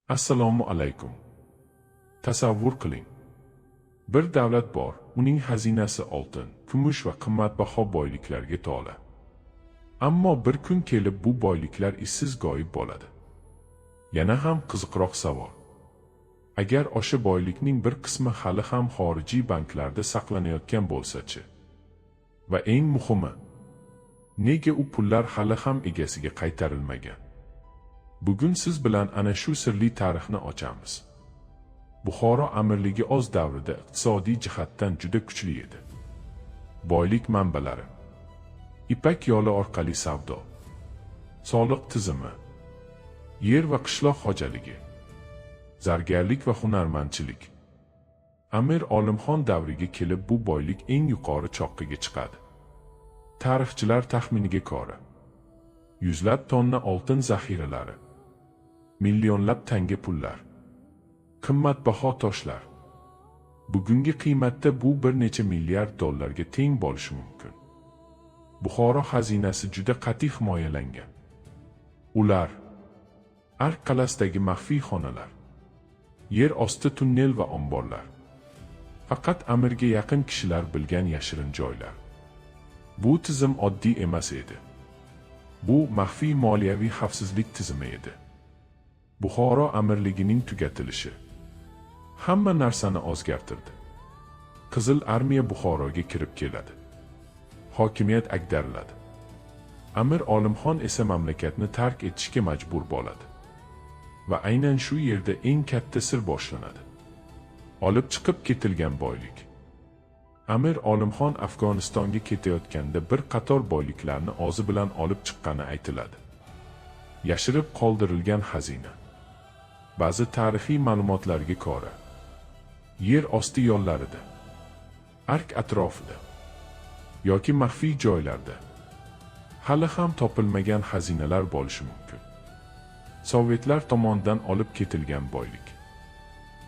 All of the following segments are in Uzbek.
Assalomu alaykum. Tasavvur qiling. Bir davlat bor, uning xazinasi oltin, kumush va qimmatbaho boyliklarga to'la. Ammo bir kun kelib bu boyliklar izsiz g'oyib bo'ladi. Yana ham qiziqroq savol. Agar o'sha boylikning bir qismi hali ham xorijiy banklarda saqlanayotgan bo'lsa-chi? Va eng muhimi, nega u pullar hali ham egasiga qaytarilmagan? Bugun siz bilan ana shu sirli tarixni ochamiz. Buxoro amirligi o'z davrida iqtisodiy jihatdan juda kuchli edi. Boylik manbalari, Ipak yo'li orqali savdo, soliq tizimi, yer va qishloq xo'jaligi, zargarlik va hunarmandchilik. Amir Olimxon davriga kelib bu boylik eng yuqori cho'qqiga chiqadi. Tarixchilar taxminiga ko'ra, yuzlab tonna oltin zaxiralari, millionlab tanga pullar, qimmatbaho toshlar. Bugungi qiymatda bu bir necha milliard dollarga teng bo'lishi mumkin. Buxoro xazinasi juda qat'iy himoyalangan. Ular Ark qal'asidagi maxfiy xonalar, yer osti tunnel va omborlar. Faqat amirga yaqin kishilar bilgan yashirin joylar. Bu tizim oddiy emas edi. Bu maxfiy moliyaviy xavfsizlik tizimi edi. Buxoro amirligining tugatilishi hamma narsani o'zgartirdi. Qizil armiya Buxoroga kirib keladi. Hokimiyat ag'dariladi. Amir Olimxon esa mamlakatni tark etishga majbur bo'ladi. Va aynan shu yerda eng katta sir boshlanadi. Olib chiqib ketilgan boylik. Amir Olimxon Afg'onistonga ketayotganda bir qator boyliklarni o'zi bilan olib chiqqani aytiladi. Yashirib qoldirilgan xazina. Ba'zi tarixiy ma'lumotlarga ko'ra, yer osti yo'llarida, Ark atrofida yoki maxfiy joylarda hali ham topilmagan xazinalar bo'lishi mumkin. Sovetlar tomonidan olib ketilgan boylik.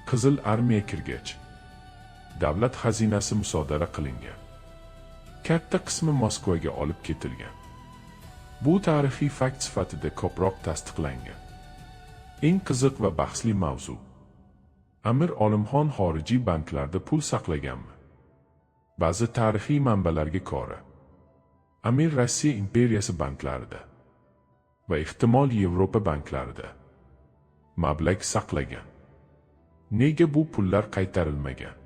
Qizil armiya kirgach, davlat xazinasi musodara qilingan. Katta qismi Moskvaga olib ketilgan. Bu tarixiy fakt sifatida ko'proq tasdiqlangan. Eng qiziq va bahsli mavzu. Amir Olimxon xorijiy banklarda pul saqlaganmi? Ba'zi tarixiy manbalarga ko'ra, Amir Rossiya imperiyasi banklarida va ehtimol Yevropa banklarida mablag' saqlagan. Nega bu pullar qaytarilmagan?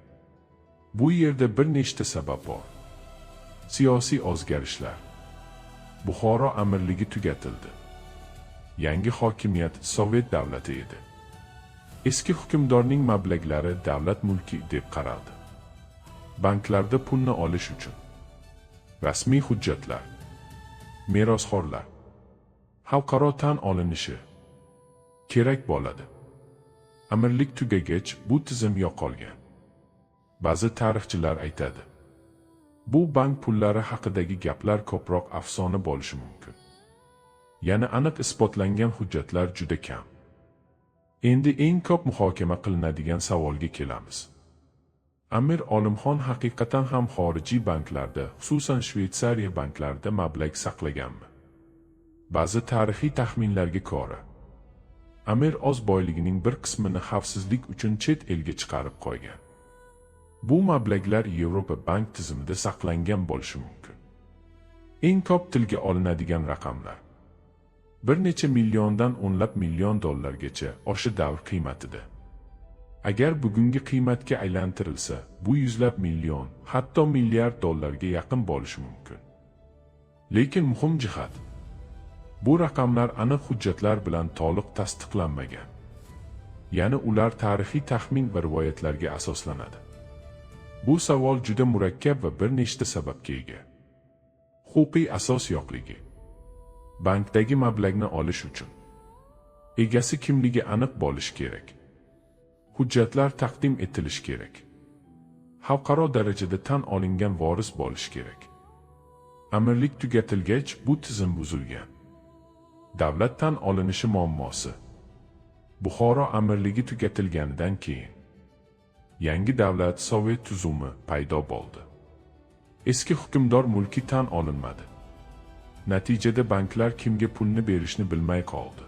Bu yerda bir nechta sabab bor. Siyosiy o'zgarishlar. Buxoro amirligi tugatildi. Yangi hokimiyat Sovet davlati edi. Eski hukmdorning mablag'lari davlat mulki deb qaraldi. Banklarda pulni olish uchun rasmiy hujjatlar, merosxo'rlar, xalqaro tan olinishi kerak bo'ladi. Amirlik tugagach bu tizim yo'qolgan. Ba'zi tarixchilar aytadi, bu bank pullari haqidagi gaplar ko'proq afsona bo'lishi mumkin. Yana aniq isbotlangan hujjatlar juda kam. Endi eng ko'p muhokama qilinadigan savolga kelamiz. Amir Olimxon haqiqatan ham xorijiy banklarda, xususan Shveysariya banklarida mablag' saqlaganmi? Ba'zi tarixiy taxminlarga ko'ra, Amir o'z boyligining bir qismini xavfsizlik uchun chet elga chiqarib qo'ygan. Bu mablag'lar Yevropa bank tizimida saqlangan bo'lishi mumkin. Eng ko'p tilga olinadigan raqamlar bir necha milliondan o'nlab million dollargacha o'sha davr qiymatida. Agar bugungi qiymatga aylantirilsa, bu yuzlab million, hatto milliard dollarga yaqin bo'lishi mumkin. Lekin muhim jihat, bu raqamlar aniq hujjatlar bilan to'liq tasdiqlanmagan. Ya'ni ular tarixiy taxmin va rivoyatlarga asoslanadi. Bu savol juda murakkab va bir nechta sababga ega. Huquqiy asos yo'qligi. Bankdagi mablag'ni olish uchun egasi kimligi aniq bo'lishi kerak. Hujjatlar taqdim etilishi kerak. Xalqaro darajada tan olingan voris bo'lishi kerak. Amirlik tugatilgach bu tizim buzilgan. Davlat tan olinishi muammosi. Buxoro amirligi tugatilganidan keyin yangi davlat Sovet tuzumi paydo bo'ldi. Eski hukmdor mulki tan olinmadi. Natijada banklar kimga pulni berishni bilmay qoldi.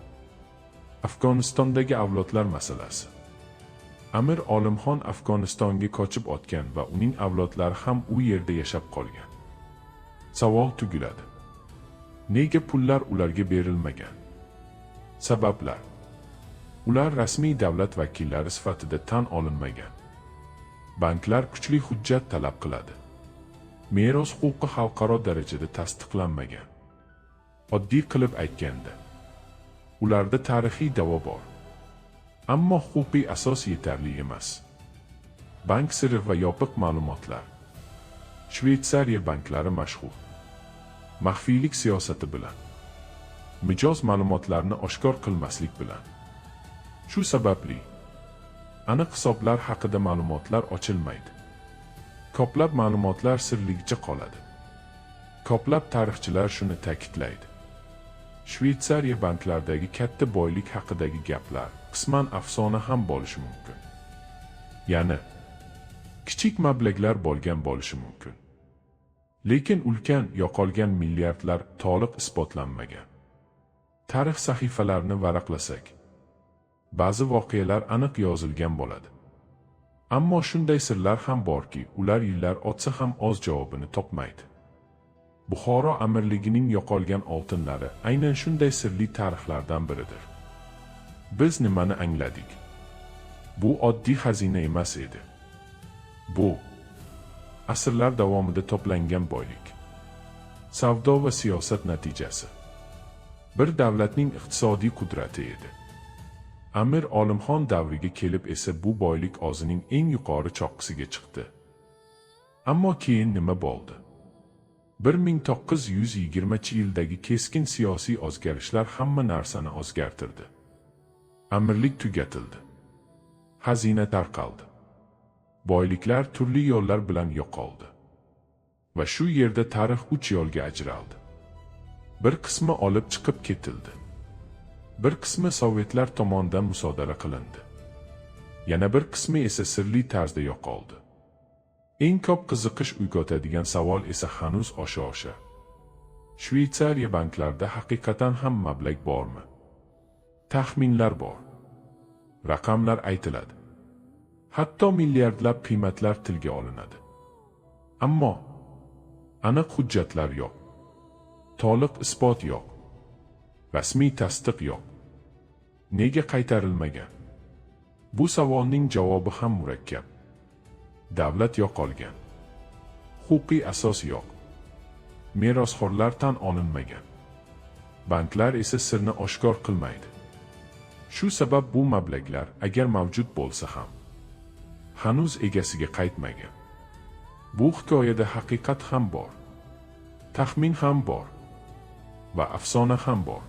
Afg'onistondagi avlodlar masalasi. Amir Olimxon Afg'onistonga ko'chib o'tgan va uning avlodlari ham u yerda yashab qolgan. Savol tugiladi. Nega pullar ularga berilmagan? Sabablar. Ular rasmiy davlat vakillari sifatida tan olinmagan. Banklar kuchli hujjat talab qiladi. Meros huquqi xalqaro darajada tasdiqlanmagan. Oddiy qilib aytganda, ularda tarixiy da'vo bor. Ammo huquqiy asos yetarli emas. Bank siri va yopiq ma'lumotlar. Shveysariya banklari mashhur maxfiylik siyosati bilan, mijoz ma'lumotlarni oshkor qilmaslik bilan. Shu sababli aniq hisoblar haqida ma'lumotlar ochilmaydi. Ko'plab ma'lumotlar sirligicha qoladi. Ko'plab tarixchilar shuni ta'kidlaydi. Shveysariya banklardagi katta boylik haqidagi gaplar qisman afsona ham bo'lishi mumkin. Ya'ni kichik mablag'lar bo'lgan bo'lishi mumkin. Lekin ulkan yo'qolgan milliardlar to'liq isbotlanmagan. Tarix sahifalarini varaqlasak, ba'zi voqealar aniq yozilgan bo'ladi. Ammo shunday sirlar ham borki, ular yillar o'tsa ham o'z javobini topmaydi. Buxoro amirligining yo'qolgan oltinlari aynan shunday sirli tarixlardan biridir. Biz nimani angladik? Bu oddiy xazina emas edi. Bu asrlar davomida to'plangan boylik, savdo va siyosat natijasi. Bir davlatning iqtisodiy qudrati edi. Amir Olimxon davriga kelib esa bu boylik o'zining eng yuqori choqqisiga chiqdi. Ammo keyin nima bo'ldi? 1920-yildagi keskin siyosiy o'zgarishlar hamma narsani o'zgartirdi. Amirlik tugatildi. Xazina tarqaldi. Boyliklar turli yo'llar bilan yo'qoldi. Va shu yerda tarix 3 yo'lga ajraldi. Bir qismi olib chiqib ketildi. Bir qismi Sovetlar tomonidan musodara qilindi. Yana bir qismi esa sirli tarzda yo'qoldi. Eng ko'p qiziqish uyg'otadigan savol esa hanuz o'sha. Shveysariya banklarida haqiqatan ham mablag' bormi? Taxminlar bor. Raqamlar aytiladi. Hatto milliardlab qiymatlar tilga olinadi. Ammo aniq hujjatlar yo'q. To'liq isbot yo'q. Rasmiy tasdiq yo'q. Nega qaytarilmagan? Bu savolning javobi ham murakkab. Davlat yo'qolgan. Huquqiy asos yo'q. Merosxo'rlar tan olinmagan. Banklar esa sirni oshkor qilmaydi. Shu sabab bu mablag'lar agar mavjud bo'lsa ham hanuz egasiga qaytmagan. Bu hikoyada haqiqat ham bor, taxmin ham bor va afsona ham bor.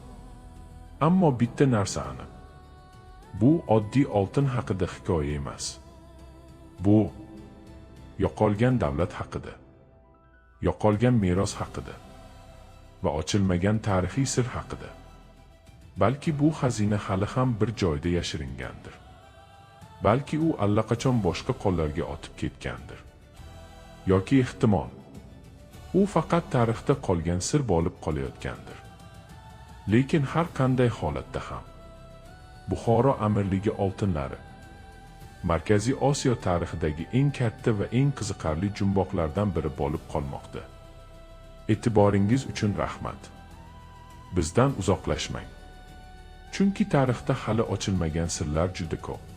Ammo bitta narsa aniq. Bu oddiy oltin haqida hikoya emas. Bu yo'qolgan davlat haqida, yo'qolgan meros haqida va ochilmagan tarixiy sir haqida. Balki bu xazina hali ham bir joyda yashiringandir. Balki u allaqachon boshqa qo'llarga o'tib ketgandir. Yoki ehtimol u faqat tarixda qolgan sir bo'lib qolayotgandir. Lekin har qanday holatda ham Buxoro amirligi oltinlari Markaziy Osiyo tarixidagi eng katta va eng qiziqarli jumboqlardan biri bo'lib qolmoqda. E'tiboringiz uchun rahmat. Bizdan uzoqlashmang. Chunki tarixda hali ochilmagan sirlar juda ko'p.